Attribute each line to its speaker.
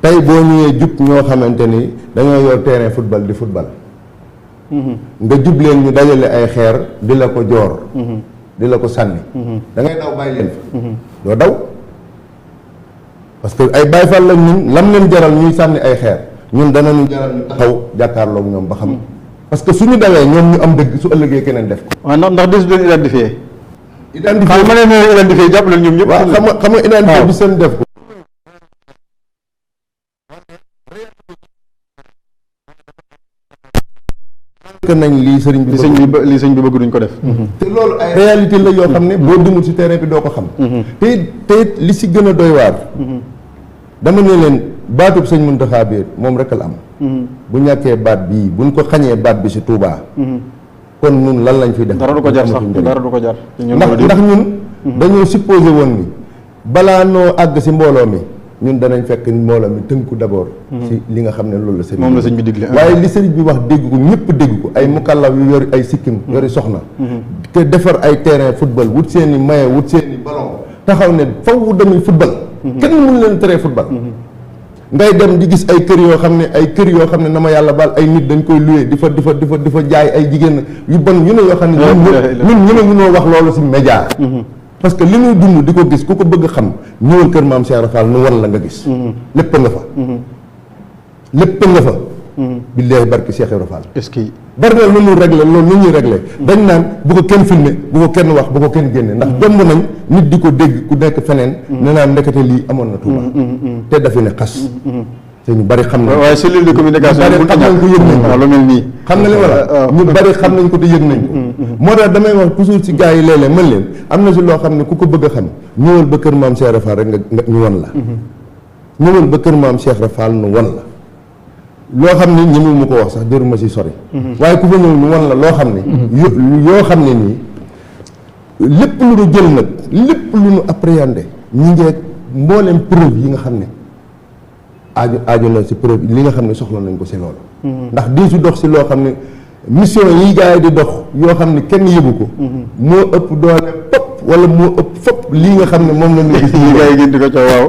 Speaker 1: tey boo ñëwee jub ñoo xamante ni dañoo yor terrain football di football. nga jub leen ñu dajale ay xeer di la ko joor. di la ko sànni. da ngay daw bàyyi leen fa. doo daw parce que ay Baay Faal lañ ñun lam leen jaral ñuy sànni ay xeer ñun danañu jaral ñu taxaw jàkkaarloog ñoom ba xam. parce que suñu dawee ñoom ñu am dëgg su ëllëgee keneen def ko.
Speaker 2: waaw ndax des leen identifié.
Speaker 1: identifié
Speaker 2: ma ne identifié jàpp leen ñoom ñëpp.
Speaker 1: waaw xam nga identifié bi seen def ko. que nañ lii sëriñ bi
Speaker 2: bëgg duñ ko def.
Speaker 1: te loolu ay réalité la yoo xam ne boo demul ci terrain bi doo ko xam. te li si gën a doy waar. dama ne leen baatub sëñ Muntaxa bi moom rek la am. bu ñàkkee baat bii buñ ko xañee baat bi si Touba. kon ñun lan lañ fiy def.
Speaker 2: dara du ko jar sax dara du ko jar.
Speaker 1: ndax ñun. dañoo supposé woon ni balaa noo àgg si mbooloo mi ñun danañ fekk mbooloo mi tënku d'abord. si li nga xam ne loolu la sëriñ
Speaker 2: moom la sëñ bi digle.
Speaker 1: waaye li sëriñ bi wax dégg ko ñëpp dégg ko ay mukallaf yu yor ay sikkim yori soxna. te defar ay terrain football wut seen i maye wut seen i ballon taxaw ne faw damuy football. kenn mënu leen teree football. ngay dem di gis ay kër yoo xam ne na ma yàlla baal ay nit dañ koy loué di fa jaay ay jigéen yu bon yu ne yoo xam ne ñun mënoo wax loolu si média. parce que li ñuy dund di ko gis ku ko bëgg xam ñëwal kër maam Cheikh Rafal nu wan la nga gis. lépp nga fa. lépp nga fa. billaahi barki Cheikh Rafal.
Speaker 2: est-ce que.
Speaker 1: bari na lu ñuy réglé loolu lu ñuy réglé. dañ naan bu ko kenn filmé bu ko kenn wax bu ko kenn génne ndax jomb nañ nit di ko dégg ku nekk feneen. ne naan ndekete lii amoon na Touba. te dafi ne xas. te ñu bari xam nañ
Speaker 2: waaye cellule de communication
Speaker 1: bari xam nañ ko yëg nañ ko
Speaker 2: lu mel nii
Speaker 1: xam nga li wala ñu bari xam nañ ko te yëg nañ ko moo tax damay wax toujours ci gars yi léeg-léeg mën leen am na si loo xam ne ku ko bëgg a xam ñëwal ba kër maam Cheikh Rafal rek nga ñu won la ñëwal ba kër maam Cheikh Rafal nu won la loo xam ne ñëmul mu ko wax sax jëruma si sori waaye ku fa ñëw ñu won la loo xam ne yoo xam ne nii lépp lu ñu jël nag lépp lu ñu appréhendé ñi ngeeg mbooleem preuve yi nga xam ne aajo na si preuve li nga xam ne soxla nañ ko si loolu ndax di si dox si loo xam ne mission yi gars yi di dox yoo xam ne kenn yëgu ko moo ëpp doole pop wala moo ëpp fop lii nga xam ne moom la ñu gis
Speaker 2: yi gars yi gën di ko coow waaw